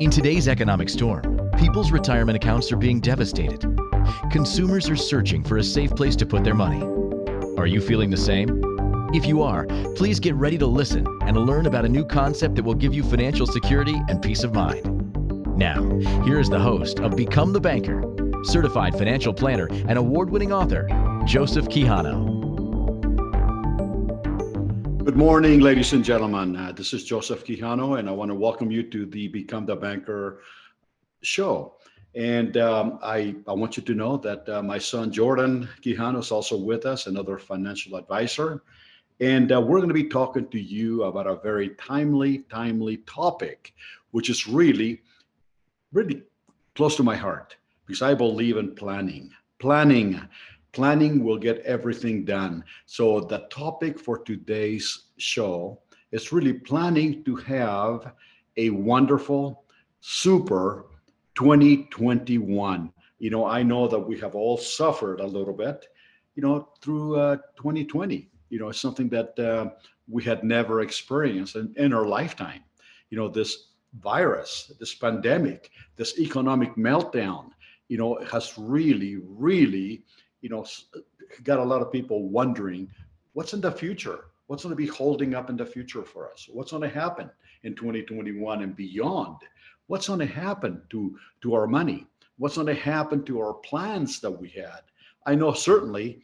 In today's economic storm, people's retirement accounts are being devastated. Consumers are searching for a safe place to put their money. Are you feeling the same? If you are, please get ready to listen and learn about a new concept that will give you financial security and peace of mind. Now, here is the host of Become the Banker, certified financial planner and award-winning author, Joseph Quijano. Good morning, ladies and gentlemen. This is Joseph Quijano, and I want to welcome you to the Become the Banker show. And I want you to know that my son Jordan Quijano is also with us, another financial advisor. And we're going to be talking to you about a very timely topic, which is really close to my heart because I believe in planning. Planning will get everything done. So the topic for today's show is really planning to have a wonderful, super 2021. I know that we have all suffered a little bit, through 2020. It's something that we had never experienced in our lifetime. This virus, this pandemic, this economic meltdown, has really, got a lot of people wondering what's in the future, what's going to be holding up in the future for us, what's going to happen in 2021 and beyond, what's going to happen to our money, what's going to happen to our plans that we had. I know certainly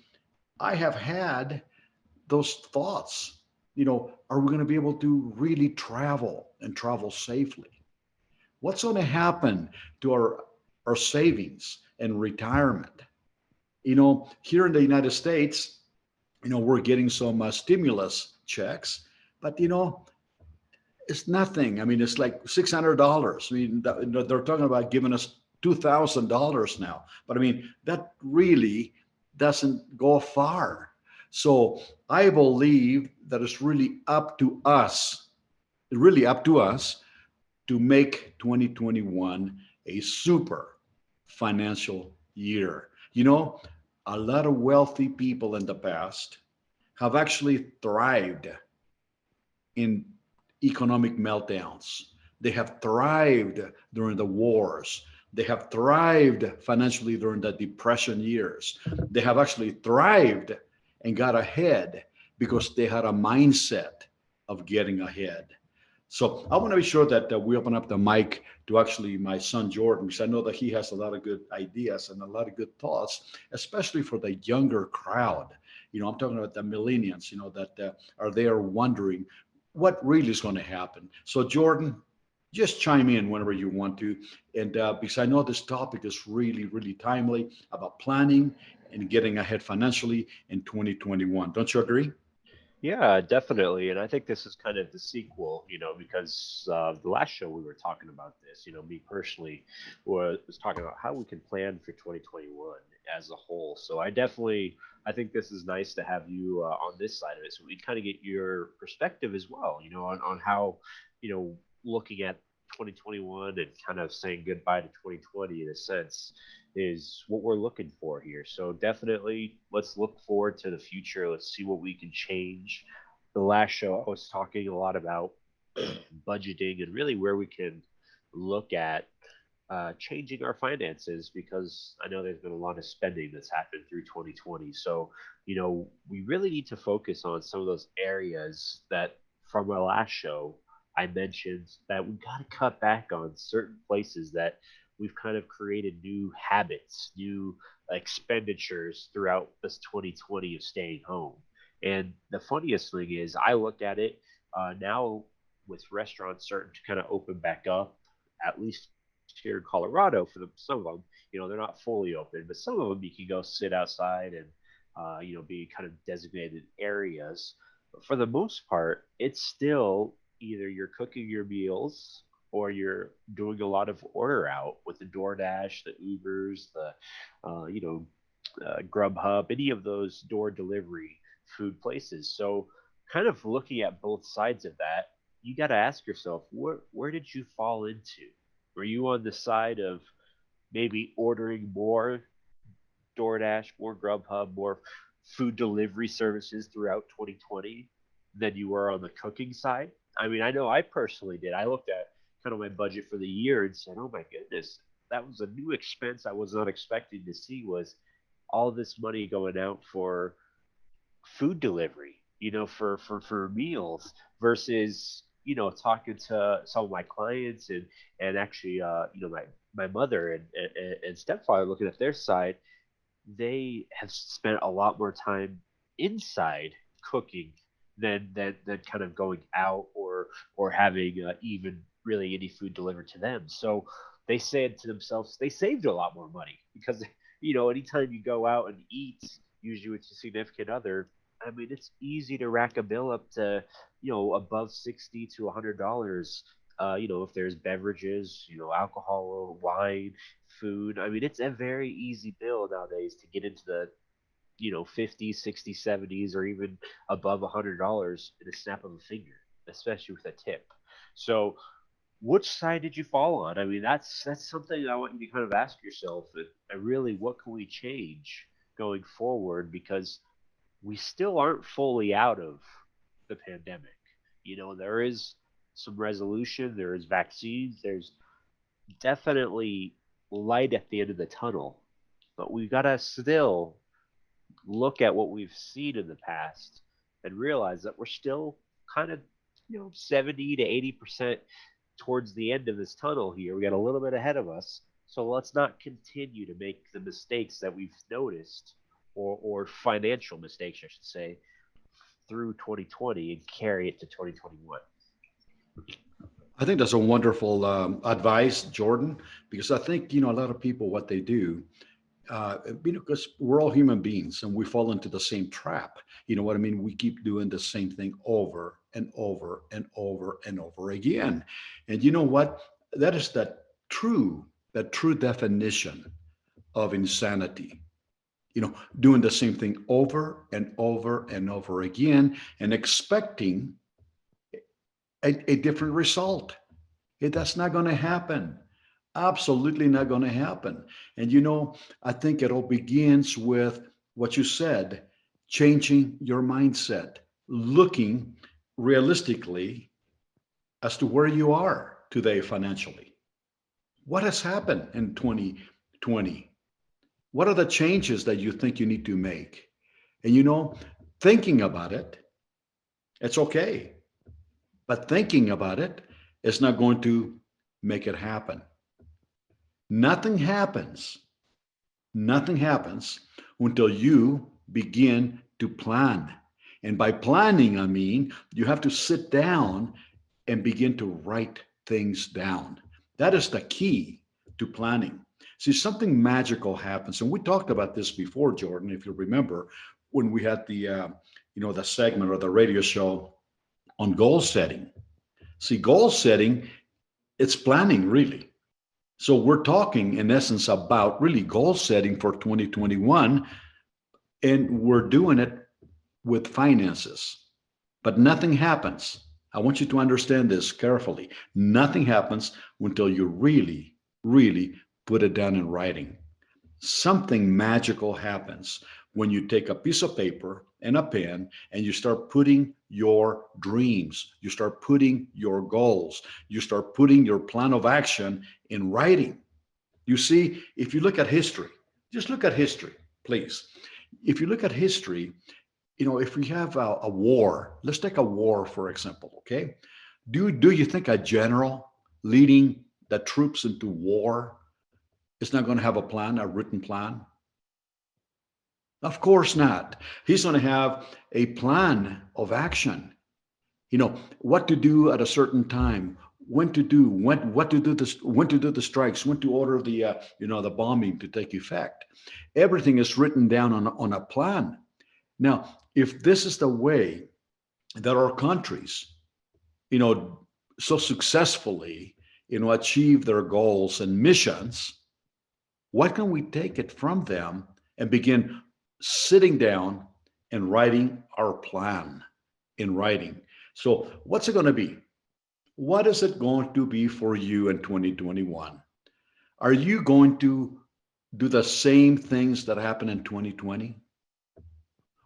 I have had those thoughts. Are we going to be able to really travel and travel safely? What's going to happen to our savings and retirement? Here in the United States, we're getting some stimulus checks, but it's nothing. I mean, it's like $600. I mean, they're talking about giving us $2,000 now, but I mean, that really doesn't go far. So I believe that it's really up to us to make 2021 a super financial year. A lot of wealthy people in the past have actually thrived in economic meltdowns. They have thrived during the wars. They have thrived financially during the depression years. They have actually thrived and got ahead because they had a mindset of getting ahead. So I want to be sure that we open up the mic to actually my son Jordan, because I know that he has a lot of good ideas and a lot of good thoughts, especially for the younger crowd. I'm talking about the millennials, that are there wondering what really is going to happen. So Jordan, just chime in whenever you want to, and because I know this topic is really timely about planning and getting ahead financially in 2021. Don't you agree? Yeah, definitely. And I think this is kind of the sequel, because the last show we were talking about this, me personally was talking about how we can plan for 2021 as a whole. So I think this is nice to have you on this side of it. So we kind of get your perspective as well, on how, looking at 2021 and kind of saying goodbye to 2020 in a sense is what we're looking for here. So definitely let's look forward to the future. Let's see what we can change. The last show I was talking a lot about budgeting and really where we can look at changing our finances because I know there's been a lot of spending that's happened through 2020. So, we really need to focus on some of those areas that from our last show I mentioned that we got to cut back on certain places that we've kind of created new habits, new expenditures throughout this 2020 of staying home. And the funniest thing is, I look at it now with restaurants starting to kind of open back up, at least here in Colorado for some of them. They're not fully open, but some of them you can go sit outside and be kind of designated areas. But for the most part, it's still either you're cooking your meals or you're doing a lot of order out with the DoorDash, the Ubers, the Grubhub, any of those door delivery food places. So, kind of looking at both sides of that, you got to ask yourself, where did you fall into? Were you on the side of maybe ordering more DoorDash, more Grubhub, more food delivery services throughout 2020 than you were on the cooking side? I mean, I know I personally did. I looked at kind of my budget for the year and said, oh my goodness, that was a new expense I was not expecting to see, was all this money going out for food delivery, for meals versus, talking to some of my clients and actually, my mother and stepfather looking at their side, they have spent a lot more time inside cooking than kind of going out or having even really any food delivered to them. So they said to themselves they saved a lot more money because anytime you go out and eat, usually with your significant other, I mean it's easy to rack a bill up to above $60 to $100. If there's beverages, alcohol, wine, food. I mean, it's a very easy bill nowadays to get into the 50s, 60s, 70s, or even above $100 in a snap of a finger, especially with a tip. So, which side did you fall on? I mean, that's something I want you to kind of ask yourself. And really, what can we change going forward? Because we still aren't fully out of the pandemic. There is some resolution, there is vaccines, there's definitely light at the end of the tunnel, but we've got to still look at what we've seen in the past and realize that we're still kind of 70 to 80% towards the end of this tunnel here. We got a little bit ahead of us, so let's not continue to make the mistakes that we've noticed, or financial mistakes I should say, through 2020 and carry it to 2021. I think that's a wonderful advice, Jordan, because I think, a lot of people, what they do, because we're all human beings and we fall into the same trap. You know what I mean? We keep doing the same thing over and over and over and over again. And you know what? That is that true definition of insanity. Doing the same thing over and over and over again and expecting a different result. That's not going to happen. Absolutely not going to happen. And I think it all begins with what you said, changing your mindset, looking realistically as to where you are today financially. What has happened in 2020? What are the changes that you think you need to make? And thinking about it, it's okay. But thinking about it is not going to make it happen. Nothing happens. Nothing happens until you begin to plan. And by planning, I mean you have to sit down and begin to write things down. That is the key to planning. See, something magical happens. And we talked about this before, Jordan, if you remember, when we had the segment or the radio show on goal setting. See, goal setting, it's planning really. So we're talking in essence about really goal setting for 2021, and we're doing it with finances. But nothing happens. I want you to understand this carefully. Nothing happens until you really, really put it down in writing. Something magical happens when you take a piece of paper and a pen and you start putting your dreams, you start putting your goals, you start putting your plan of action in writing. You see, if you look at history, just look at history, please. If you look at history, if we have a war, let's take a war, for example, okay? Do you think a general leading the troops into war is not going to have a plan, a written plan? Of course not. He's going to have a plan of action. What to do at a certain time, when to do, what to do this, when to do the strikes, when to order the bombing to take effect. Everything is written down on a plan. Now, if this is the way that our countries, so successfully, achieve their goals and missions, what can we take it from them and begin sitting down and writing our plan in writing? So what's it going to be? What is it going to be for you in 2021? Are you going to do the same things that happened in 2020?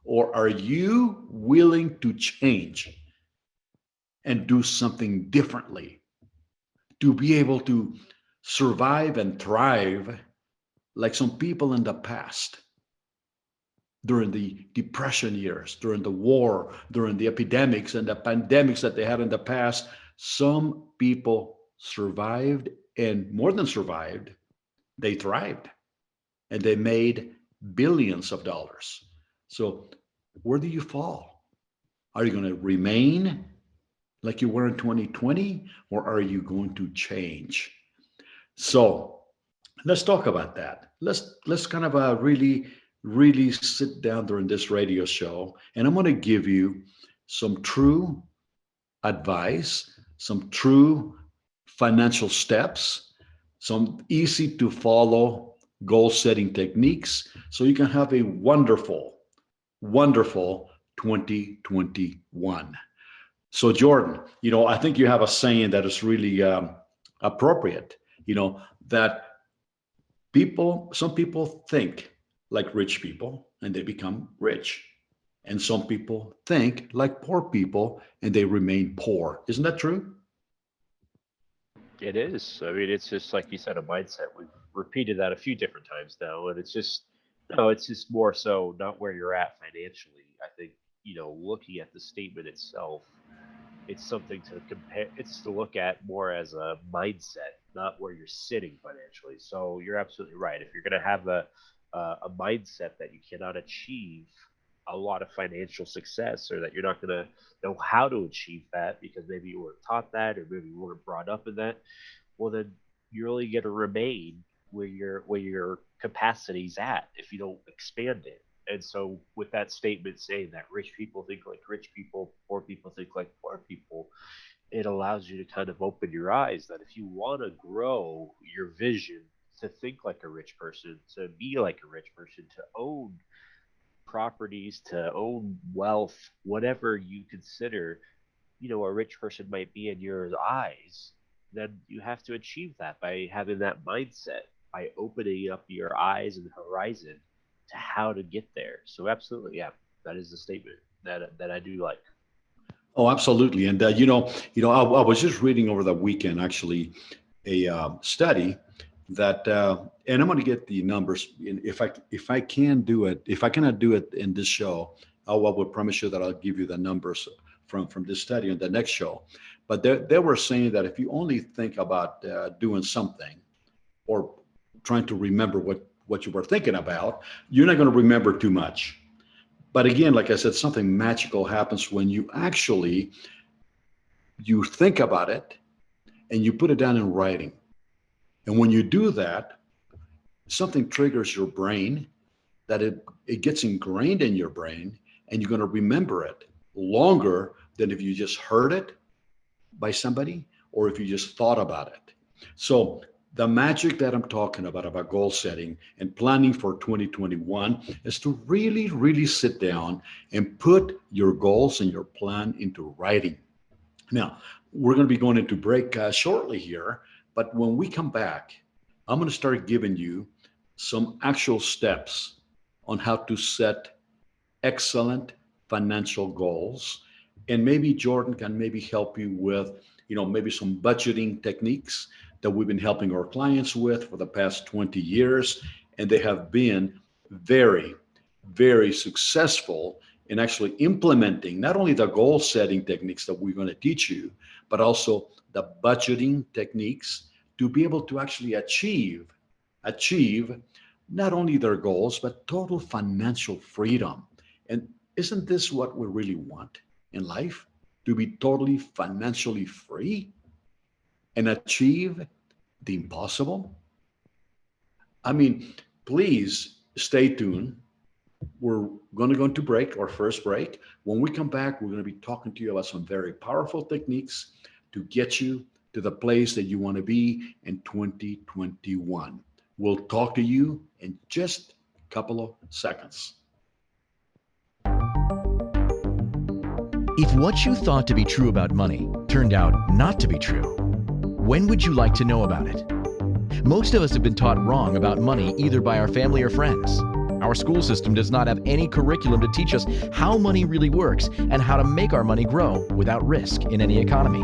Or are you willing to change and do something differently to be able to survive and thrive like some people in the past, during the depression years, during the war, during the epidemics and the pandemics that they had in the past. Some people survived, and more than survived, they thrived, and they made billions of dollars. So where do you fall? Are you going to remain like you were in 2020, or are you going to change? So let's talk about that. Let's kind of really sit down during this radio show, and I'm going to give you some true advice, some true financial steps, some easy to follow goal setting techniques, so you can have a wonderful 2021. So Jordan, I think you have a saying that is really appropriate, that some people think like rich people and they become rich. And some people think like poor people and they remain poor. Isn't that true? It is. I mean, it's just like you said, a mindset. We've repeated that a few different times now, and it's just no, it's just more so not where you're at financially. I think, looking at the statement itself, it's something to compare. It's to look at more as a mindset, not where you're sitting financially. So you're absolutely right. If you're going to have a mindset that you cannot achieve a lot of financial success, or that you're not going to know how to achieve that because maybe you weren't taught that, or maybe you weren't brought up in that, well then you're only going to remain where your capacity's at if you don't expand it. And so with that statement saying that rich people think like rich people, poor people think like poor people, it allows you to kind of open your eyes that if you want to grow your vision, to think like a rich person, to be like a rich person, to own properties, to own wealth, whatever you consider, a rich person might be in your eyes, then you have to achieve that by having that mindset, by opening up your eyes and horizon to how to get there. So absolutely, yeah, that is a statement that I do like. Oh, absolutely. And I was just reading over the weekend actually a study that, and I'm going to get the numbers. If I can do it, if I cannot do it in this show, I will promise you that I'll give you the numbers from this study in the next show. But they were saying that if you only think about doing something, or trying to remember what you were thinking about, you're not going to remember too much. But again, like I said, something magical happens when you think about it and you put it down in writing. And when you do that, something triggers your brain, that it gets ingrained in your brain, and you're going to remember it longer than if you just heard it by somebody, or if you just thought about it. So the magic that I'm talking about goal setting and planning for 2021, is to really sit down and put your goals and your plan into writing. Now, we're going to be going into break shortly here, but when we come back, I'm going to start giving you some actual steps on how to set excellent financial goals. And maybe Jordan can maybe help you with, maybe some budgeting techniques that we've been helping our clients with for the past 20 years. And they have been very, very successful in actually implementing not only the goal setting techniques that we're going to teach you, but also the budgeting techniques to be able to actually achieve not only their goals, but total financial freedom. And isn't this what we really want in life? To be totally financially free and achieve the impossible? I mean, please stay tuned. We're going to go into break, our first break. When we come back, we're going to be talking to you about some very powerful techniques to get you to the place that you want to be in 2021. We'll talk to you in just a couple of seconds. If what you thought to be true about money turned out not to be true, when would you like to know about it? Most of us have been taught wrong about money either by our family or friends. Our school system does not have any curriculum to teach us how money really works and how to make our money grow without risk in any economy.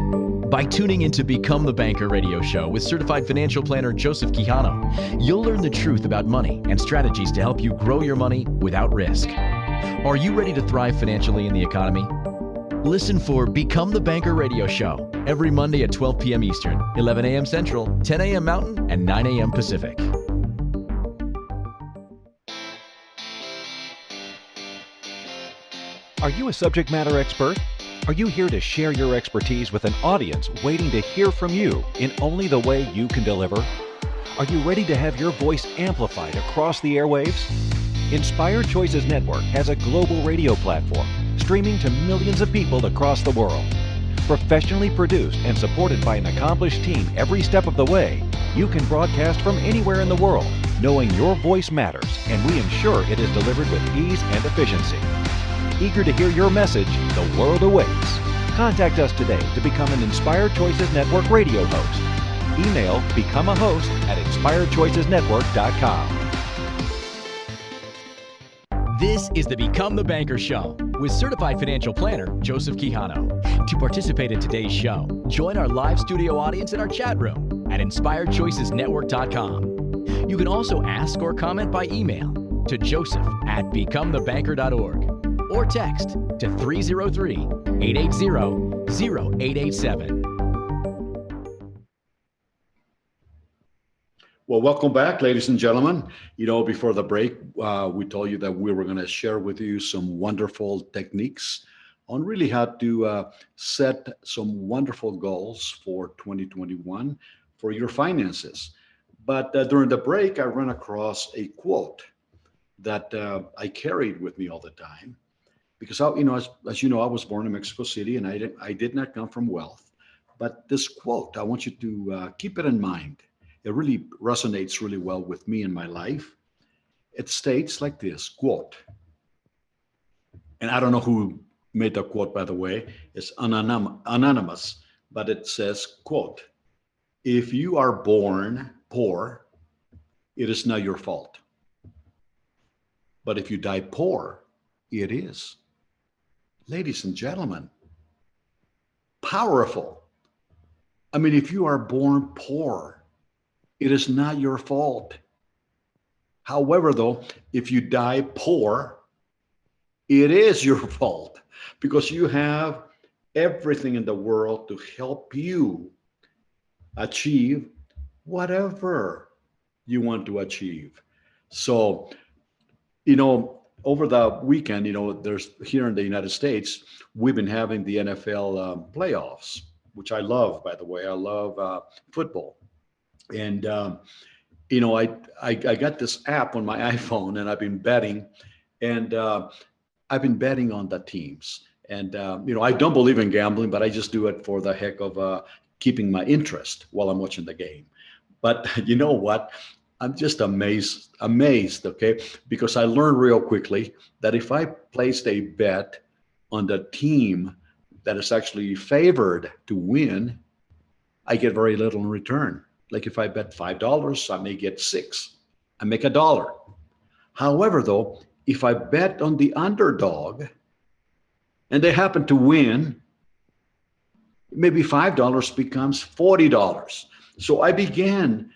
By tuning into Become the Banker radio show with certified financial planner Joseph Quijano, you'll learn the truth about money and strategies to help you grow your money without risk. Are you ready to thrive financially in the economy? Listen for Become the Banker radio show every Monday at 12 p.m. Eastern, 11 a.m. Central, 10 a.m. Mountain, and 9 a.m. Pacific. Are you a subject matter expert? Are you here to share your expertise with an audience waiting to hear from you in only the way you can deliver? Are you ready to have your voice amplified across the airwaves? Inspired Choices Network has a global radio platform streaming to millions of people across the world. Professionally produced and supported by an accomplished team every step of the way, you can broadcast from anywhere in the world, knowing your voice matters, and we ensure it is delivered with ease and efficiency. Eager to hear your message, the world awaits. Contact us today to become an Inspired Choices Network radio host. Email becomeahost@inspiredchoicesnetwork.com. This is the Become the Banker show with certified financial planner Joseph Quijano. To participate in today's show, join our live studio audience in our chat room at inspiredchoicesnetwork.com. You can also ask or comment by email to joseph@becomethebanker.org or text to 303-880-0887. Well, welcome back, ladies and gentlemen. Before the break, we told you that we were going to share with you some wonderful techniques on really how to set some wonderful goals for 2021 for your finances. But during the break, I ran across a quote that I carried with me all the time because, as you know, I was born in Mexico City and I did not come from wealth. But this quote, I want you to keep it in mind. It really resonates really well with me in my life. It states like this, quote, and I don't know who made the quote, by the way. It's anonymous, but it says, quote, "If you are born poor, it is not your fault. But if you die poor, it is." Ladies and gentlemen, powerful. I mean, if you are born poor, it is not your fault. However, though, if you die poor, it is your fault because you have everything in the world to help you achieve whatever you want to achieve. So, over the weekend, there's here in the United States, we've been having the NFL playoffs, which I love, by the way. I love football. And, I got this app on my iPhone and I've been betting and I've been betting on the teams. And, I don't believe in gambling, but I just do it for the heck of keeping my interest while I'm watching the game. But you know what? I'm just amazed, okay? Because I learned real quickly that if I placed a bet on the team that is actually favored to win, I get very little in return. Like if I bet $5, I may get $6. I make $1. However, though, if I bet on the underdog and they happen to win, maybe $5 becomes $40. So I began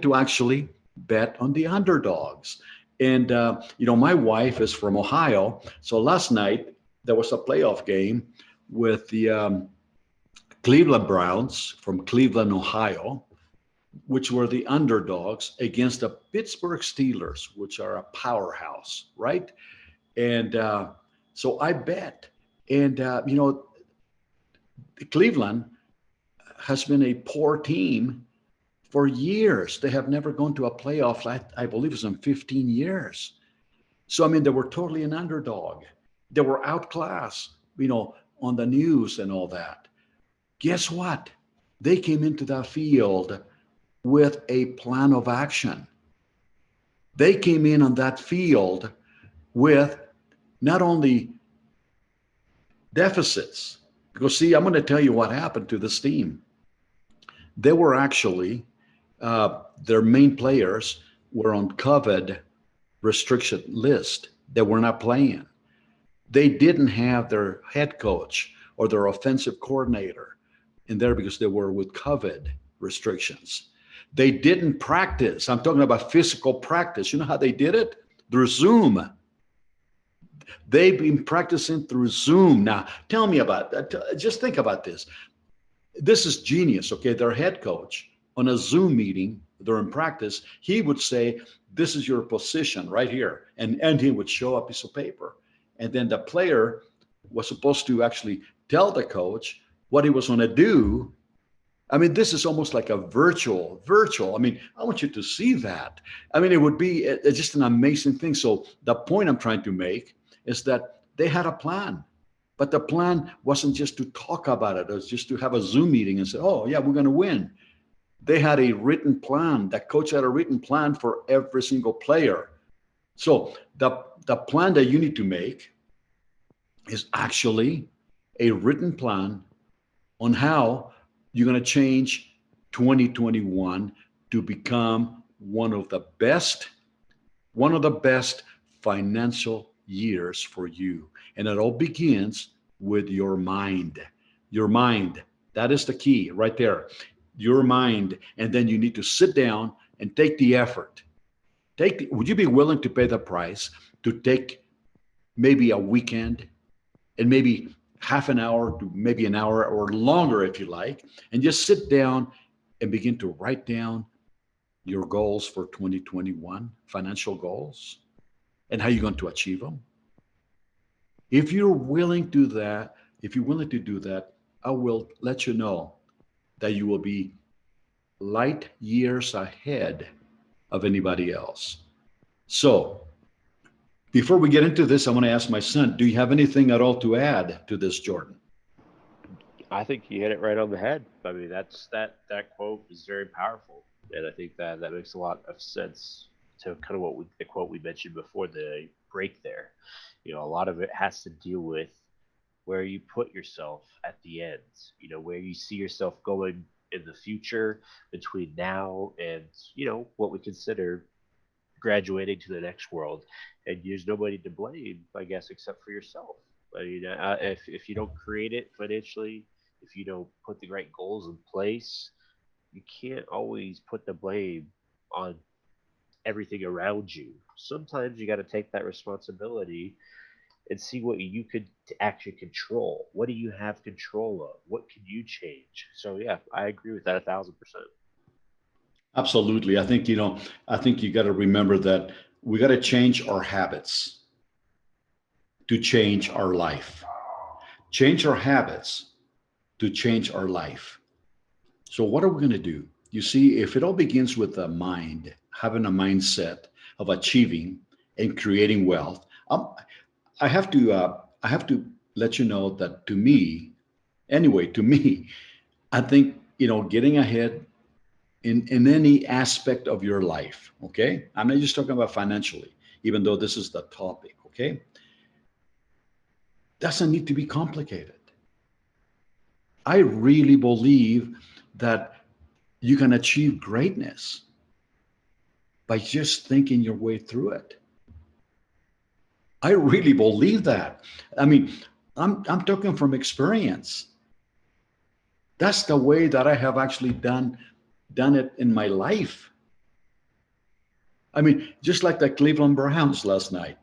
to actually bet on the underdogs. And, my wife is from Ohio. So last night there was a playoff game with the Cleveland Browns from Cleveland, Ohio, which were the underdogs against the Pittsburgh Steelers, which are a powerhouse, right? And so I bet. And, Cleveland has been a poor team for years. They have never gone to a playoff, I believe it's in 15 years. So, they were totally an underdog. They were outclassed, on the news and all that. Guess what? They came into that field with a plan of action. They came in on that field with not only deficits, because see, I'm going to tell you what happened to this team. They were actually, their main players were on COVID restriction list. They were not playing. They didn't have their head coach or their offensive coordinator in there because they were with COVID restrictions. They didn't practice. I'm talking about physical practice. You know how they did it? Through Zoom. They've been practicing through Zoom. Now, tell me about that. Just think about this. This is genius, okay? Their head coach on a Zoom meeting during practice, he would say, this is your position right here. And he would show a piece of paper. And then the player was supposed to actually tell the coach what he was going to do. I mean, this is almost like a virtual. I mean, I want you to see that. I mean, it would be just an amazing thing. So the point I'm trying to make is that they had a plan, but the plan wasn't just to talk about it. It was just to have a Zoom meeting and say, oh yeah, we're going to win. They had a written plan. That coach had a written plan for every single player. So the plan that you need to make is actually a written plan on how you're going to change 2021 to become one of the best financial years for you. And it all begins with your mind. Your mind. That is the key right there. Your mind. And then you need to sit down and take the effort. Would you be willing to pay the price to take maybe a weekend and maybe half an hour to maybe an hour or longer if you like, and just sit down and begin to write down your goals for 2021, financial goals, and how you're going to achieve them? If you're willing to do that, I will let you know that you will be light years ahead of anybody else. So before we get into this, I want to ask my son, do you have anything at all to add to this, Jordan? I think you hit it right on the head. I mean, that quote is very powerful, and I think that makes a lot of sense to kind of the quote we mentioned before the break there. You know, a lot of it has to deal with where you put yourself at the end. You know, where you see yourself going in the future between now and what we consider graduating to the next world. And there's nobody to blame, I guess, except for yourself. I mean, if you don't create it financially, if you don't put the right goals in place, you can't always put the blame on everything around you. Sometimes you got to take that responsibility and see what you could actually control. What do you have control of? What can you change? So yeah, I agree with that 1,000%. Absolutely. I think you got to remember that we got to change our habits to change our life. Change our habits to change our life. So what are we going to do? You see, if it all begins with the mind, having a mindset of achieving and creating wealth, I have to let you know that to me, I think, getting ahead in any aspect of your life, okay? I'm not just talking about financially, even though this is the topic, okay? Doesn't need to be complicated. I really believe that you can achieve greatness by just thinking your way through it. I really believe that. I mean, I'm talking from experience. That's the way that I have actually done it in my life. I mean, just like the Cleveland Browns last night.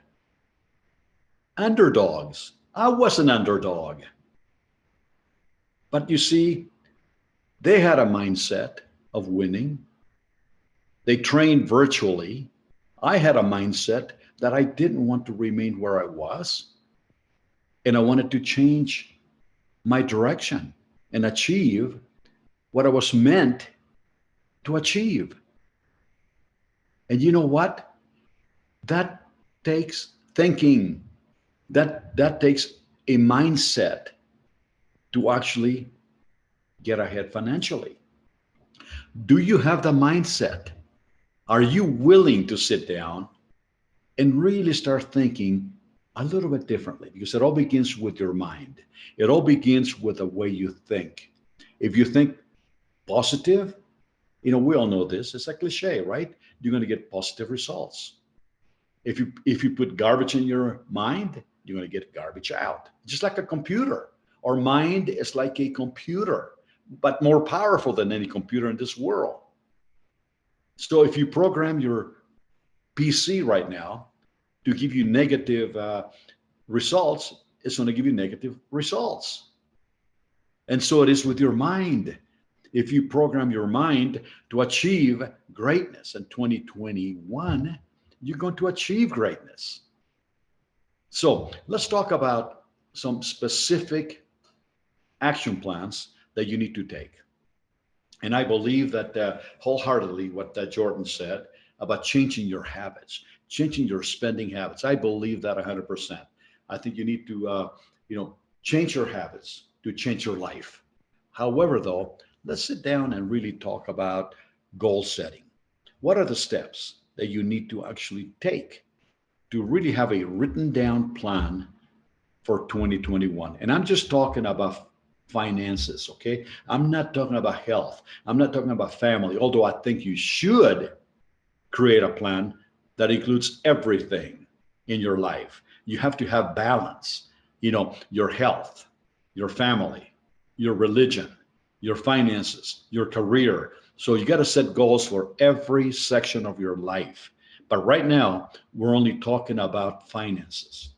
Underdogs. I was an underdog. But you see, they had a mindset of winning. They trained virtually. I had a mindset that I didn't want to remain where I was. And I wanted to change my direction and achieve what I was meant to achieve. And you know what? That takes thinking. That takes a mindset to actually get ahead financially. Do you have the mindset? Are you willing to sit down and really start thinking a little bit differently? Because it all begins with your mind. It all begins with the way you think. If you think positive, we all know this. It's a cliche, right? You're going to get positive results. If you put garbage in your mind, you're going to get garbage out. Just like a computer. Our mind is like a computer. but more powerful than any computer in this world. So if you program your PC right now to give you negative results, it's going to give you negative results. And so it is with your mind. If you program your mind to achieve greatness in 2021, you're going to achieve greatness. So let's talk about some specific action plans that you need to take. And I believe that wholeheartedly what Jordan said about changing your habits, changing your spending habits. I believe that 100%. I think you need to, change your habits to change your life. However, though, let's sit down and really talk about goal setting. What are the steps that you need to actually take to really have a written down plan for 2021? And I'm just talking about finances, okay? I'm not talking about health. I'm not talking about family, although I think you should create a plan that includes everything in your life. You have to have balance, your health, your family, your religion, your finances, your career. So you got to set goals for every section of your life. But right now, we're only talking about finances.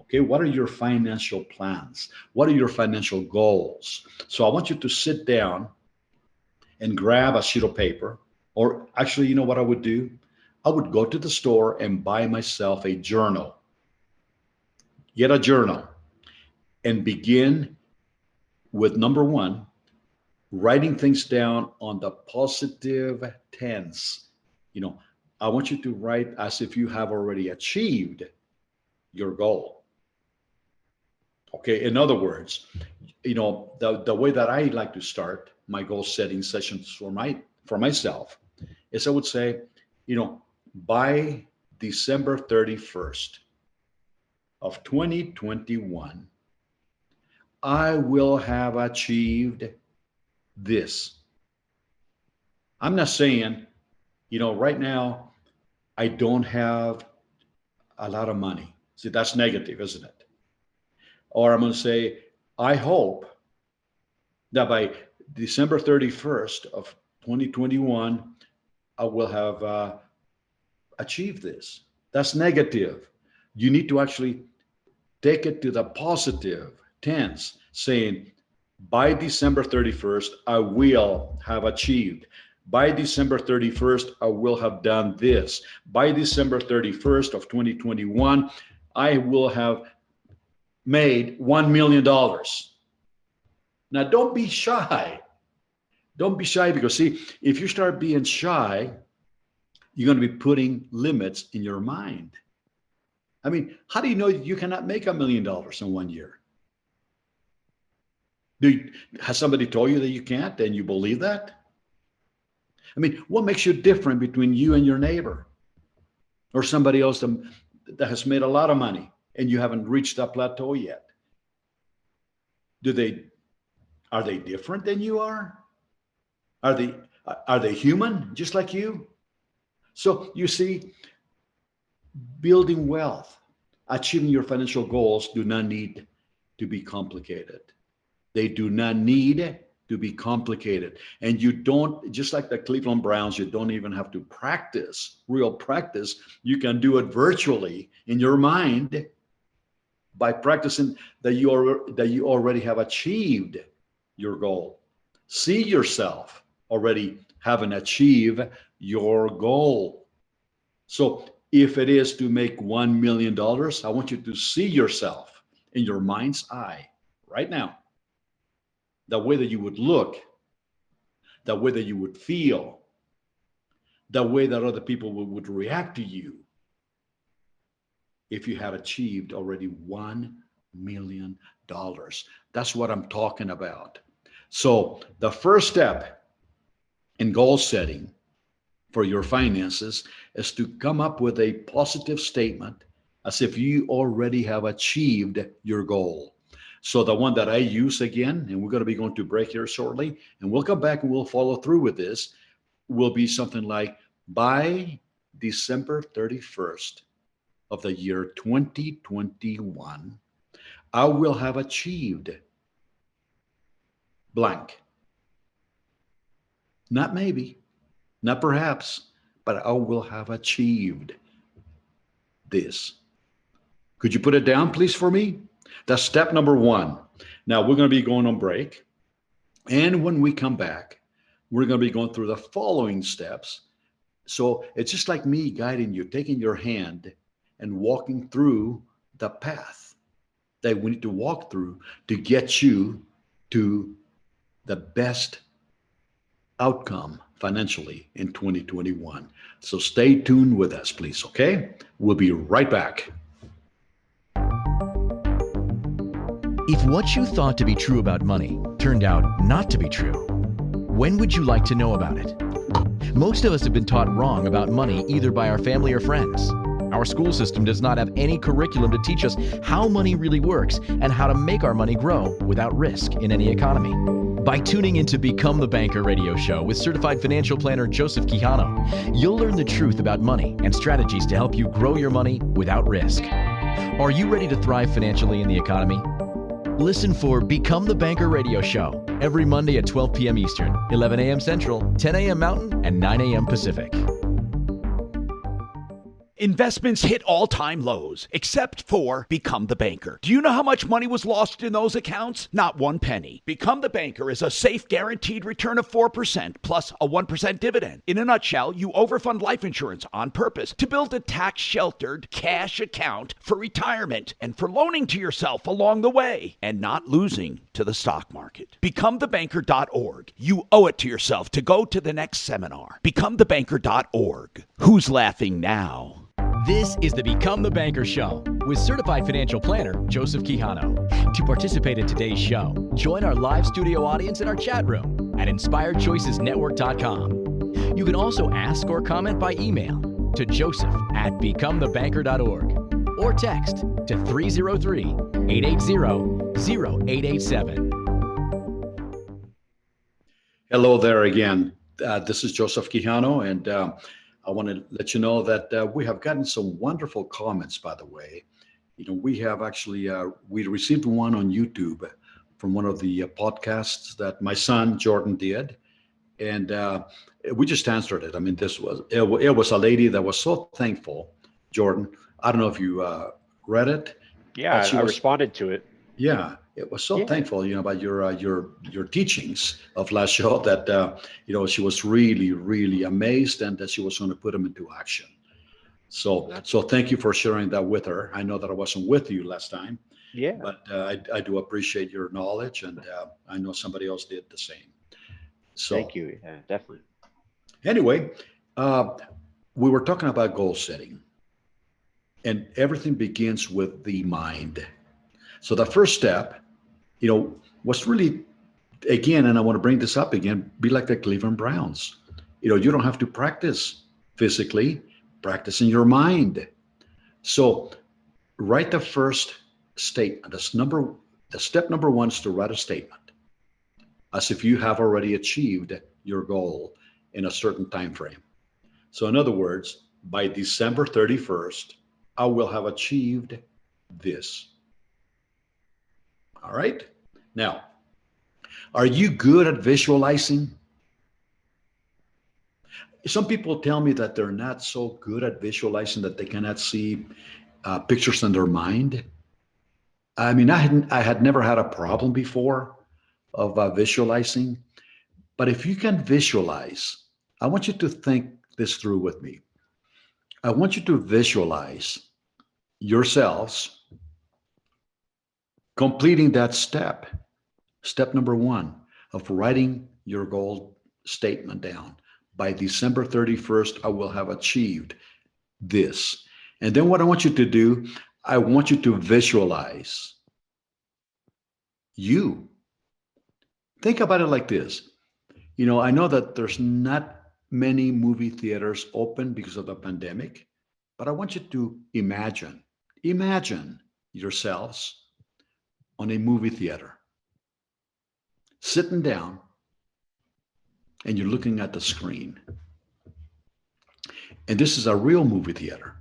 Okay, what are your financial plans? What are your financial goals? So I want you to sit down and grab a sheet of paper, or actually, you know what I would do? I would go to the store and buy myself a journal. Get a journal and begin with number one, writing things down on the positive tense. I want you to write as if you have already achieved your goal. Okay, in other words, the way that I like to start my goal setting sessions for myself is I would say, by December 31st of 2021, I will have achieved this. I'm not saying, right now I don't have a lot of money. See, that's negative, isn't it? Or I'm going to say, I hope that by December 31st of 2021, I will have achieved this. That's negative. You need to actually take it to the positive tense, saying, by December 31st, I will have achieved. By December 31st, I will have done this. By December 31st of 2021, I will have made $1 million. Now, don't be shy. Don't be shy, because see, if you start being shy, you're going to be putting limits in your mind. I mean, how do you know you cannot make $1 million in 1 year? Has somebody told you that you can't and you believe that? I mean, what makes you different between you and your neighbor or somebody else that has made a lot of money and you haven't reached that plateau yet? Are they different than you are? Are they human just like you? So you see, building wealth, achieving your financial goals do not need to be complicated. They do not need to be complicated. And you don't, just like the Cleveland Browns, you don't even have to practice, real practice. You can do it virtually in your mind by practicing that you already have achieved your goal. See yourself already having achieved your goal. So if it is to make $1 million, I want you to see yourself in your mind's eye right now, the way that you would look, the way that you would feel, the way that other people would react to you if you had achieved already $1 million. That's what I'm talking about. So the first step in goal setting for your finances is to come up with a positive statement as if you already have achieved your goal. So the one that I use again, and we're going to be going to break here shortly, and we'll come back and we'll follow through with this, will be something like, by December 31st of the year 2021, I will have achieved blank. Not maybe, not perhaps, but I will have achieved this. Could you put it down, please, for me? That's step number one. Now we're going to be going on break. And when we come back, we're going to be going through the following steps. So it's just like me guiding you, taking your hand and walking through the path that we need to walk through to get you to the best outcome financially in 2021. So stay tuned with us, please, okay? We'll be right back. If what you thought to be true about money turned out not to be true, when would you like to know about it? Most of us have been taught wrong about money either by our family or friends. Our school system does not have any curriculum to teach us how money really works and how to make our money grow without risk in any economy. By tuning into Become the Banker radio show with certified financial planner Joseph Quijano, you'll learn the truth about money and strategies to help you grow your money without risk. Are you ready to thrive financially in the economy? Listen for Become the Banker radio show every Monday at 12 p.m. Eastern, 11 a.m. Central, 10 a.m. Mountain, and 9 a.m. Pacific. Investments hit all-time lows, except for Become the Banker. Do you know how much money was lost in those accounts? Not one penny. Become the Banker is a safe, guaranteed return of 4% plus a 1% dividend. In a nutshell, you overfund life insurance on purpose to build a tax-sheltered cash account for retirement and for loaning to yourself along the way and not losing to the stock market. BecomeTheBanker.org. You owe it to yourself to go to the next seminar. BecomeTheBanker.org. Who's laughing now? This is the Become the Banker show with certified financial planner Joseph Quijano. To participate in today's show, join our live studio audience in our chat room at inspiredchoicesnetwork.com. You can also ask or comment by email to joseph@becomethebanker.org or text to 303-880-0887. Hello there again. This is Joseph Quijano, and I want to let you know that we have gotten some wonderful comments, by the way. We have actually, we received one on YouTube from one of the podcasts that my son, Jordan, did. And we just answered it. I mean, it was a lady that was so thankful, Jordan. I don't know if you read it. Yeah, I responded to it. Yeah, it was so thankful, about your teachings of last show that she was really, really amazed and that she was going to put them into action. So thank you for sharing that with her. I know that I wasn't with you last time. Yeah, but I do appreciate your knowledge, and I know somebody else did the same. So thank you. Yeah, definitely. Anyway, we were talking about goal setting, and everything begins with the mind. So the first step, was really, again, and I want to bring this up again, be like the Cleveland Browns. You don't have to practice physically, practice in your mind. So write the first statement. The step number one is to write a statement as if you have already achieved your goal in a certain time frame. So in other words, by December 31st, I will have achieved this. All right. Now, are you good at visualizing? Some people tell me that they're not so good at visualizing, that they cannot see pictures in their mind. I mean, I had never had a problem before of visualizing, but if you can visualize, I want you to think this through with me. I want you to visualize yourselves completing that step number one of writing your goal statement down. By December 31st, I will have achieved this. And then what I want you to do, I want you to visualize you. Think about it like this. I know that there's not many movie theaters open because of the pandemic, but I want you to imagine yourselves on a movie theater, sitting down, and you're looking at the screen. And this is a real movie theater,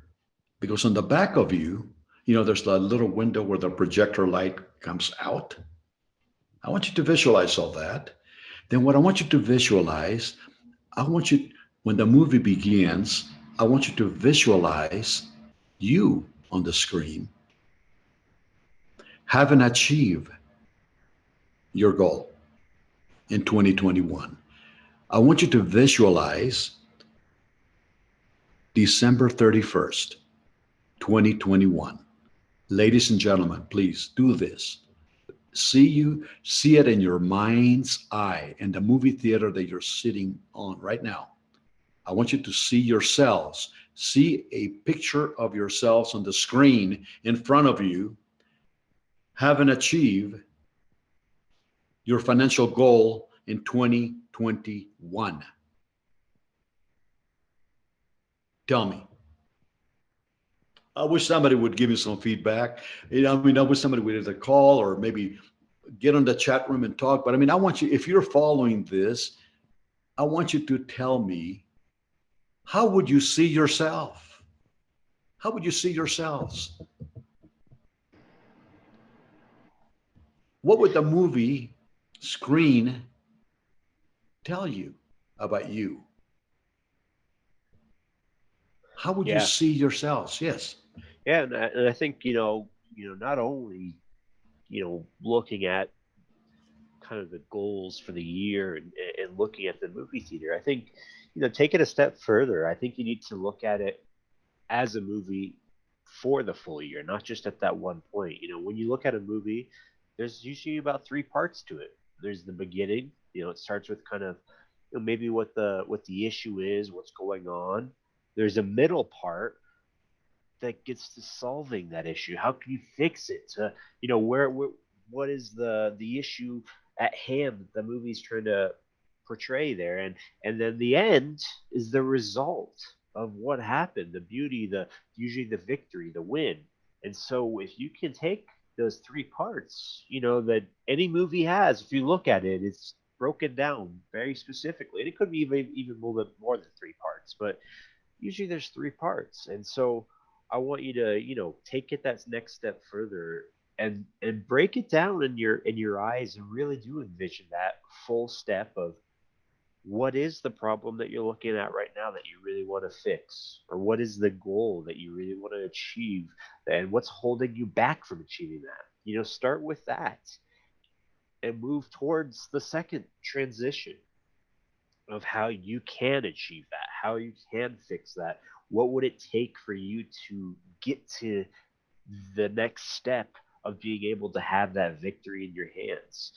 because on the back of you, there's that little window where the projector light comes out. I want you to visualize all that. Then what I want you to visualize I want you, when the movie begins, I want you to visualize you on the screen having achieved your goal in 2021. I want you to visualize December 31st, 2021. Ladies and gentlemen, please do this. See it in your mind's eye in the movie theater that you're sitting on right now. I want you to see yourselves, see a picture of yourselves on the screen in front of you, having achieved your financial goal in 2021. Tell me. I wish somebody would give me some feedback. I mean, I wish somebody would either call or maybe get on the chat room and talk. But I mean, I want you, if you're following this, I want you to tell me, how would you see yourself? How would you see yourselves? What would the movie screen tell you about you? How would you Yeah, see yourselves? Yes. yeah, and I think not only looking at kind of the goals for the year and looking at the movie theater. I think, take it a step further. I think you need to look at it as a movie for the full year, not just at that one point. When you look at a movie, there's usually about three parts to it. There's the beginning. It starts with kind of maybe what the issue is, what's going on. There's a middle part that gets to solving that issue. How can you fix it? Where what is the issue at hand that the movie's trying to portray there, and then the end is the result of what happened, the beauty, the usually the victory, the win. And so if you can take those three parts, that any movie has, if you look at it, it's broken down very specifically, and it could be even a little bit more than three parts, but usually there's three parts. And so I want you to, take it that next step further and break it down in your eyes and really do envision that full step of what is the problem that you're looking at right now that you really want to fix, or what is the goal that you really want to achieve, and what's holding you back from achieving that. Start with that and move towards the second transition of how you can achieve that, how you can fix that. What would it take for you to get to the next step of being able to have that victory in your hands?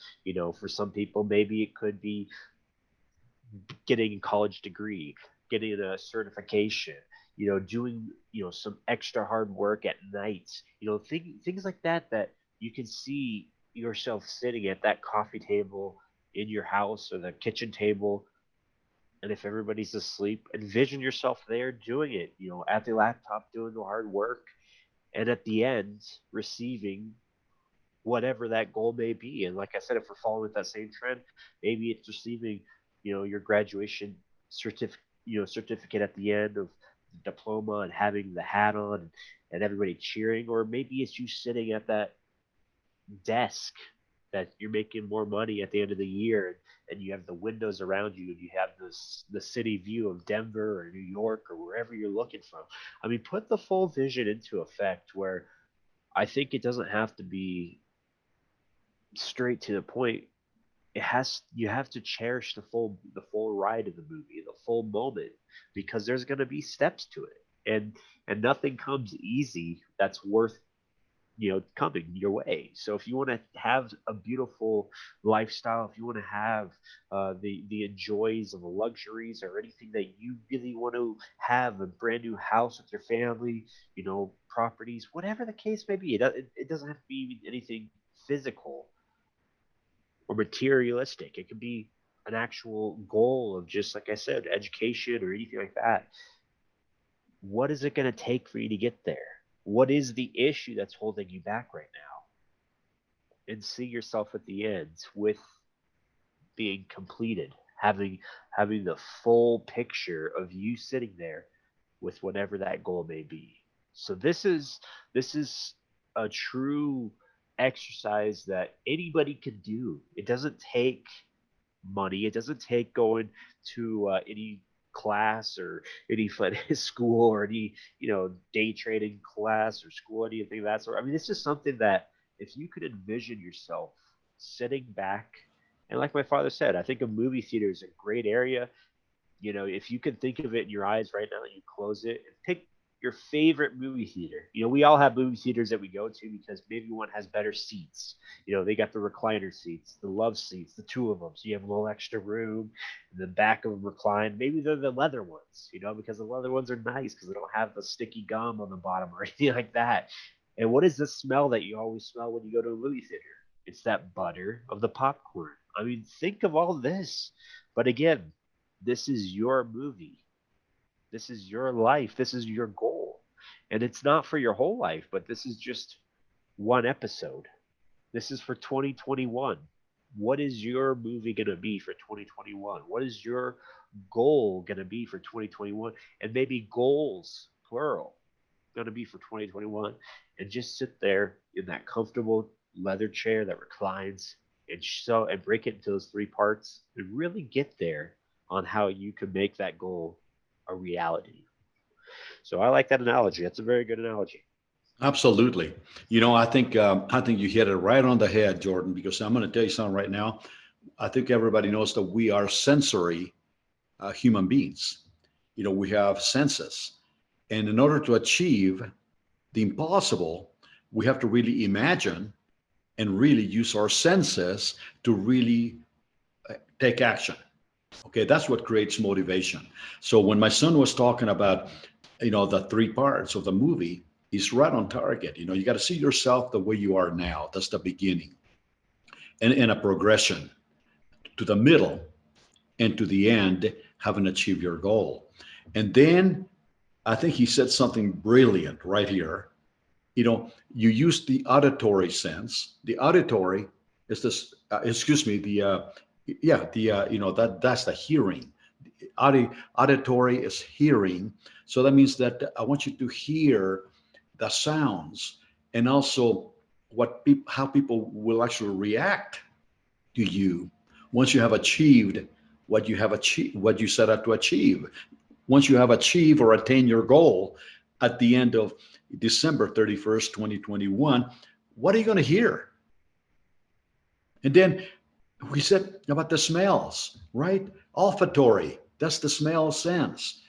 For some people, maybe it could be getting a college degree, getting a certification, doing, some extra hard work at night, things like that you can see yourself sitting at that coffee table in your house or the kitchen table. And if everybody's asleep, envision yourself there doing it, at the laptop, doing the hard work, and at the end, receiving whatever that goal may be. And like I said, if we're following with that same trend, maybe it's receiving, your graduation certificate at the end of the diploma and having the hat on and everybody cheering, or maybe it's you sitting at that desk that you're making more money at the end of the year, and you have the windows around you and you have the city view of Denver or New York or wherever you're looking from. I mean, put the full vision into effect, where I think it doesn't have to be straight to the point. You have to cherish the full ride of the movie, the full moment, because there's going to be steps to it, and nothing comes easy that's worth coming your way. So if you want to have a beautiful lifestyle, if you want to have the enjoys of the luxuries, or anything that you really want to have, a brand new house with your family, properties, whatever the case may be, it doesn't have to be anything physical or materialistic. It could be an actual goal of, just like I said, education or anything like that. What is it going to take for you to get there? What is the issue that's holding you back right now? And see yourself at the end with being completed, having the full picture of you sitting there with whatever that goal may be. So this is a true exercise that anybody can do. It doesn't take money. It doesn't take going to any class or any school or any day trading class or school, anything of that sort. I mean, it's just something that if you could envision yourself sitting back, and like my father said, I think a movie theater is a great area. If you can think of it in your eyes right now, you close it and pick your favorite movie theater. We all have movie theaters that we go to because maybe one has better seats. They got the recliner seats, the love seats, the two of them. So you have a little extra room. And the back of them recline. Maybe they're the leather ones, because the leather ones are nice because they don't have the sticky gum on the bottom or anything like that. And what is the smell that you always smell when you go to a movie theater? It's that butter of the popcorn. I mean, think of all this. But again, this is your movie. This is your life. This is your goal. And it's not for your whole life, but this is just one episode. This is for 2021. What is your movie going to be for 2021? What is your goal going to be for 2021? And maybe goals, plural, going to be for 2021. And just sit there in that comfortable leather chair that reclines and break it into those three parts and really get there on how you can make that goal a reality. So I like that analogy. That's a very good analogy. Absolutely. I think you hit it right on the head, Jordan, because I'm going to tell you something right now. I think everybody knows that we are sensory human beings. We have senses. And in order to achieve the impossible, we have to really imagine and really use our senses to really take action. Okay, that's what creates motivation. So when my son was talking about, the three parts of the movie, he's right on target. You got to see yourself the way you are now. That's the beginning. And a progression to the middle and to the end, having achieved your goal. And then I think he said something brilliant right here. You use the auditory sense. The auditory is this, excuse me, that's the hearing. Auditory is hearing. So that means that I want you to hear the sounds and also how people will actually react to you once you have achieved what you set out to achieve. Once you have achieved or attained your goal at the end of December 31st, 2021, what are you going to hear? And then we said about the smells, right? Olfactory, that's the smell sense.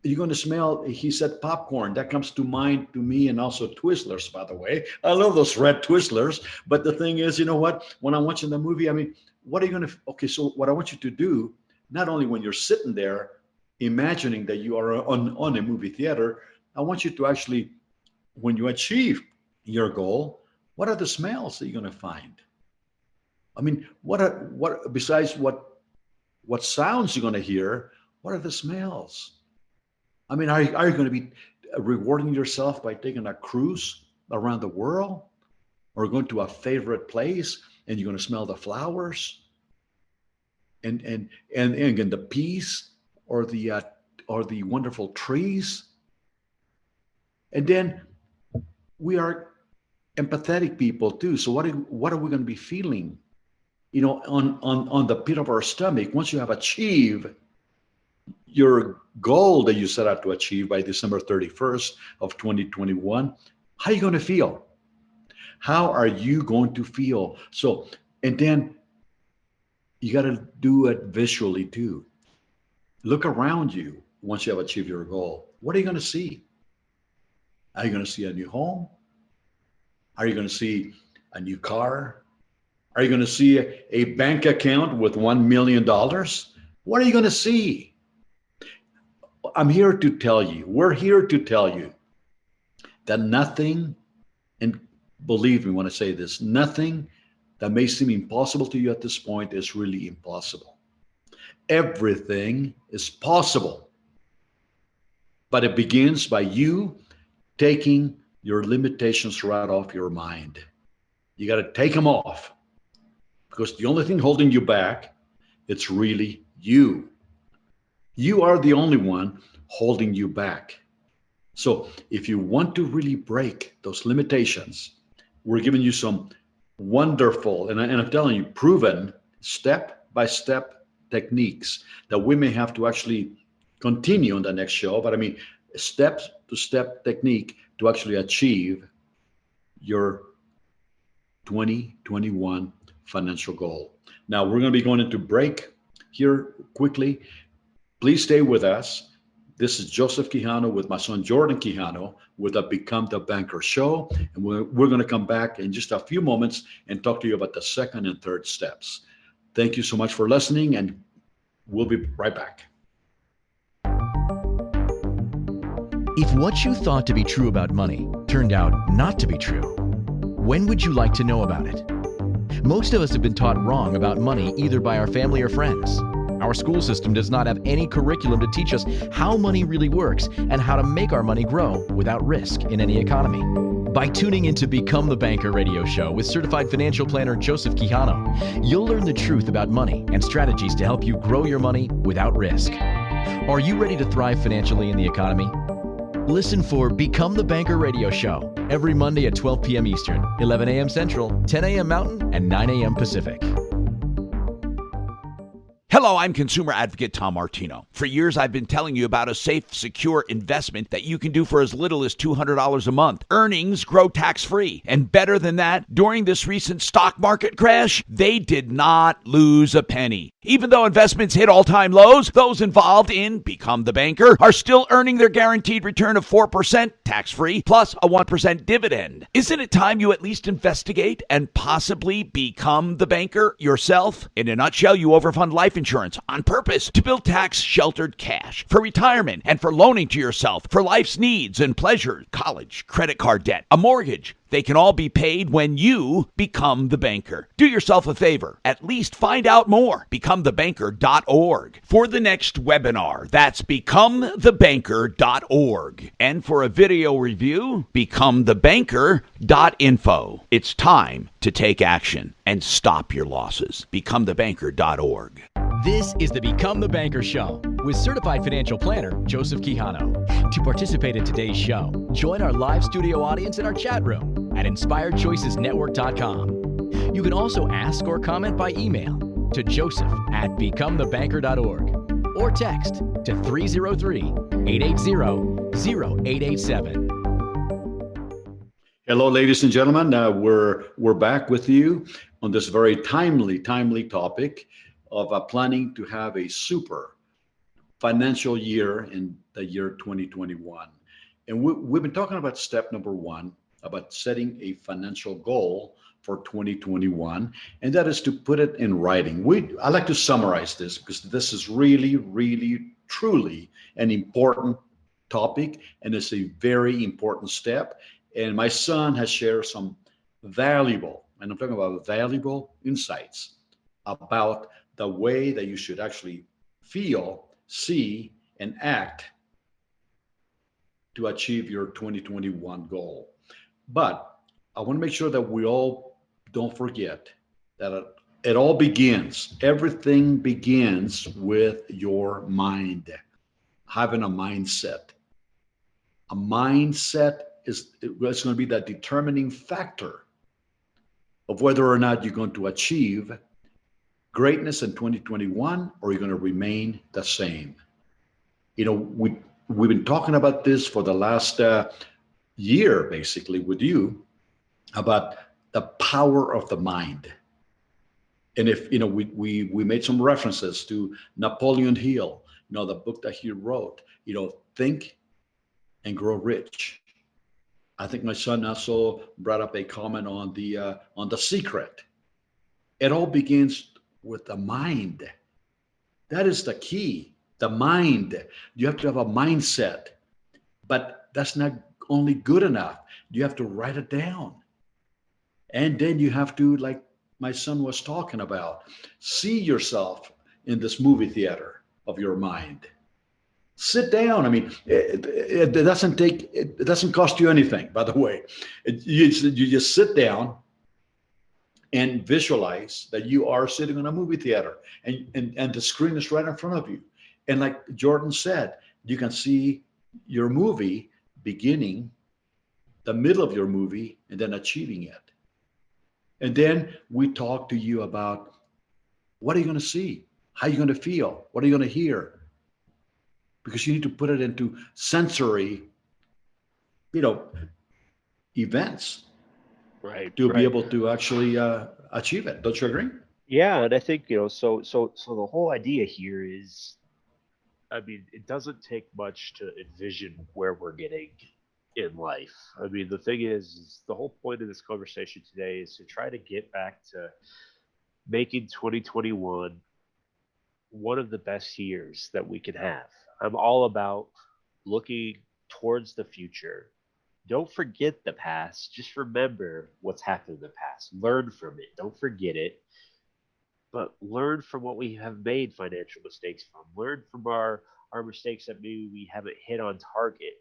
You're going to smell, he said popcorn. That comes to mind to me, and also Twizzlers, by the way. I love those red Twizzlers. But the thing is, you know what? When I'm watching the movie, what are you going to, okay, so what I want you to do, not only when you're sitting there imagining that you are on a movie theater, I want you to actually, when you achieve your goal, what are the smells that you're going to find? What besides what sounds you're going to hear, what are the smells? Are you going to be rewarding yourself by taking a cruise around the world, or going to a favorite place and you're going to smell the flowers and the peace or the wonderful trees? And then we are empathetic people too. So what are we going to be feeling? On the pit of our stomach, once you have achieved your goal that you set out to achieve by December 31st of 2021, how are you going to feel? How are you going to feel? So, and then you got to do it visually too. Look around you once you have achieved your goal. What are you going to see? Are you going to see a new home? Are you going to see a new car? Are you going to see a bank account with $1 million? What are you going to see? We're here to tell you that nothing, and believe me when I say this, nothing that may seem impossible to you at this point is really impossible. Everything is possible. But it begins by you taking your limitations right off your mind. You got to take them off, because the only thing holding you back, it's really you. You are the only one holding you back. So if you want to really break those limitations, we're giving you some wonderful, and I'm telling you, proven step step-by-step techniques that we may have to actually continue on the next show. But I mean, step-to-step technique to actually achieve your 2021 financial goal. Now, we're going to be going into break here quickly. Please stay with us. This is Joseph Quijano with my son Jordan Quijano with the Become the Banker show. And we're going to come back in just a few moments and talk to you about the second and third steps. Thank you so much for listening, and we'll be right back. If what you thought to be true about money turned out not to be true, when would you like to know about it? Most of us have been taught wrong about money either by our family or friends. Our school system does not have any curriculum to teach us how money really works and how to make our money grow without risk in any economy. By tuning into Become the Banker radio show with certified financial planner Joseph Quijano, you'll learn the truth about money and strategies to help you grow your money without risk. Are you ready to thrive financially in the economy? Listen for Become the Banker radio show every Monday at 12 p.m. Eastern, 11 a.m. Central, 10 a.m. Mountain, and 9 a.m. Pacific. Hello, I'm consumer advocate Tom Martino. For years, I've been telling you about a safe, secure investment that you can do for as little as $200 a month. Earnings grow tax-free. And better than that, during this recent stock market crash, they did not lose a penny. Even though investments hit all-time lows, those involved in Become the Banker are still earning their guaranteed return of 4% tax-free plus a 1% dividend. Isn't it time you at least investigate and possibly become the banker yourself? In a nutshell, you overfund life insurance on purpose to build tax-sheltered cash for retirement and for loaning to yourself for life's needs and pleasures, college, credit card debt, a mortgage. They can all be paid when you become the banker. Do yourself a favor. At least find out more. BecomeTheBanker.org. For the next webinar, that's BecomeTheBanker.org. And for a video review, BecomeTheBanker.info. It's time to take action and stop your losses. BecomeTheBanker.org. This is the Become the Banker show with certified financial planner Joseph Quijano. To participate in today's show, join our live studio audience in our chat room at inspiredchoicesnetwork.com. You can also ask or comment by email to joseph@becomethebanker.org or text to 303-880-0887. Hello, ladies and gentlemen. We're back with you on this very timely topic of planning to have a super financial year in the year 2021. And we've been talking about step number one, about setting a financial goal for 2021, and that is to put it in writing. I like to summarize this because this is really, really, truly an important topic, and it's a very important step. And my son has shared some valuable, and I'm talking about valuable insights about the way that you should actually feel, see, and act to achieve your 2021 goal. But I want to make sure that we all don't forget that it all begins, everything begins with your mind, having a mindset. A mindset it's going to be that determining factor of whether or not you're going to achieve greatness in 2021 or you're going to remain the same. You know, we've been talking about this for the last year, basically, with you about the power of the mind. And if, you know, we made some references to Napoleon Hill, you know, the book that he wrote, you know, Think and Grow Rich. I think my son also brought up a comment on the secret. It all begins with the mind. That is the key. The mind. You have to have a mindset, but that's not only good enough. You have to write it down. And then you have to, like my son was talking about, see yourself in this movie theater of your mind. Sit down. I mean, it doesn't cost you anything, by the way. You just sit down and visualize that you are sitting in a movie theater and the screen is right in front of you. And like Jordan said, you can see your movie beginning, the middle of your movie, and then achieving it. And then we talk to you about what are you going to see? How are you going to feel? What are you going to hear? Because you need to put it into sensory, events Right, to be right. able to actually achieve it. Don't you agree? Yeah, and I think, so the whole idea here is, I mean, it doesn't take much to envision where we're getting in life. I mean, the thing is the whole point of this conversation today is to try to get back to making 2021 one of the best years that we can have. I'm all about looking towards the future. Don't forget the past. Just remember what's happened in the past. Learn from it. Don't forget it, but learn from what we have made financial mistakes from. Learn from our mistakes that maybe we haven't hit on target.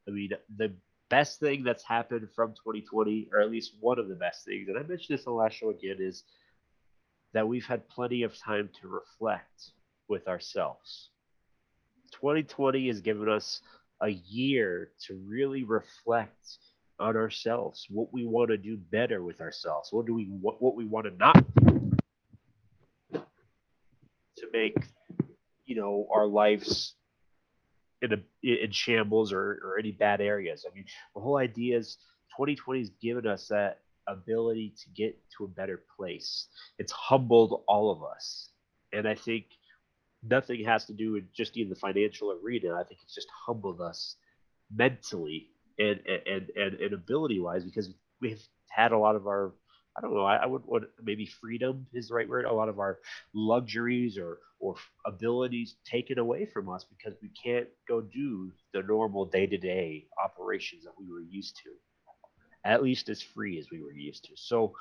I mean, the best thing that's happened from 2020, or at least one of the best things, and I mentioned this in the last show again, is that we've had plenty of time to reflect with ourselves. 2020 has given us a year to really reflect on ourselves, what we want to do better with ourselves, what we want to not to make our lives in shambles or any bad areas. I mean, the whole idea is 2020 has given us that ability to get to a better place. It's humbled all of us, and I think nothing has to do with just in the financial arena. I think it's just humbled us mentally and ability wise, because we've had a lot of our, I don't know, I would want, maybe freedom is the right word, a lot of our luxuries or abilities taken away from us because we can't go do the normal day-to-day operations that we were used to, at least as free as we were used to. So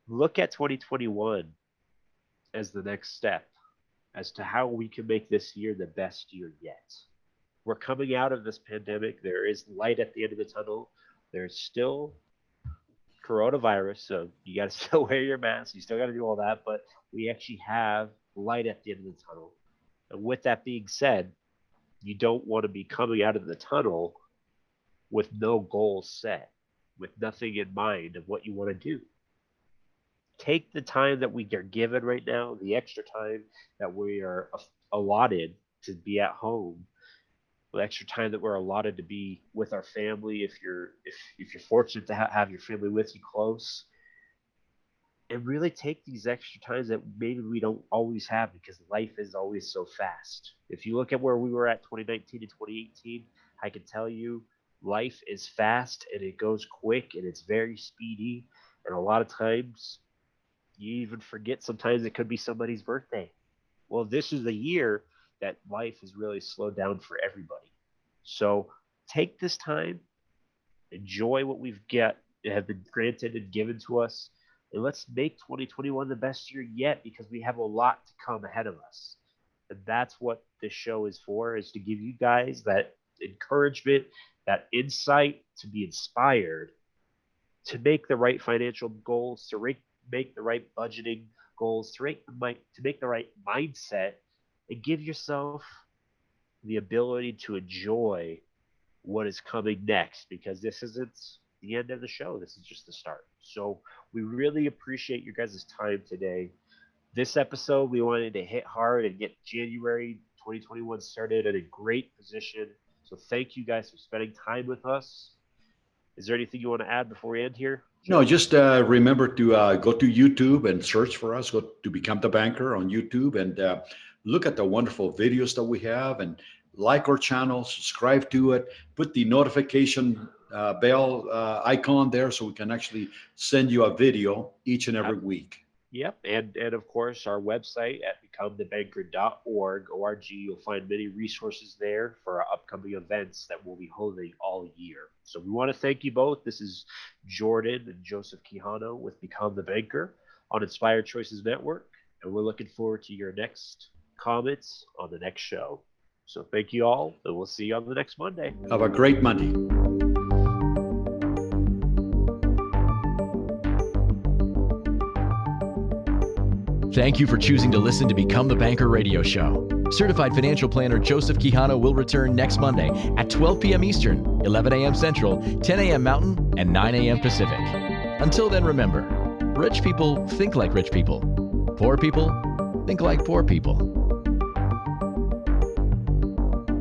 look at 2021 as the next step as to how we can make this year the best year yet. We're coming out of this pandemic. There is light at the end of the tunnel. There's still coronavirus, so you got to still wear your mask. You still got to do all that, but we actually have light at the end of the tunnel. And with that being said, you don't want to be coming out of the tunnel with no goals set, with nothing in mind of what you want to do. Take the time that we are given right now, the extra time that we are allotted to be at home, the extra time that we're allotted to be with our family, if you're fortunate to have your family with you close, and really take these extra times that maybe we don't always have because life is always so fast. If you look at where we were at 2019 and 2018, I can tell you life is fast and it goes quick and it's very speedy, and a lot of times you even forget sometimes it could be somebody's birthday. Well, this is the year that life has really slowed down for everybody. So take this time, enjoy what we've have been granted and given to us, and let's make 2021 the best year yet, because we have a lot to come ahead of us. And that's what this show is for, is to give you guys that encouragement, that insight, to be inspired, to make the right financial goals, to make the right budgeting goals, to make the right mindset, and give yourself the ability to enjoy what is coming next, because this isn't the end of the show. This is just the start. So we really appreciate your guys' time today. This episode, we wanted to hit hard and get January 2021 started at a great position. So thank you guys for spending time with us. Is there anything you want to add before we end here, Joe? No, just remember to go to YouTube and search for us. Go to Become the Banker on YouTube and look at the wonderful videos that we have, and like our channel, subscribe to it, put the notification bell icon there so we can actually send you a video each and every week. Yep, and of course our website at becomethebanker.org. You'll find many resources there for our upcoming events that we'll be holding all year. So we want to thank you both. This is Jordan and Joseph Quijano with Become the Banker on Inspired Choices Network, and we're looking forward to your next comments on the next show. So thank you all, and we'll see you on the next Monday. Have a great Monday. Thank you for choosing to listen to Become the Banker radio show. Certified financial planner Joseph Quijano will return next Monday at 12 p.m. Eastern, 11 a.m. Central, 10 a.m. Mountain, and 9 a.m. Pacific. Until then, remember, rich people think like rich people. Poor people Think like poor people.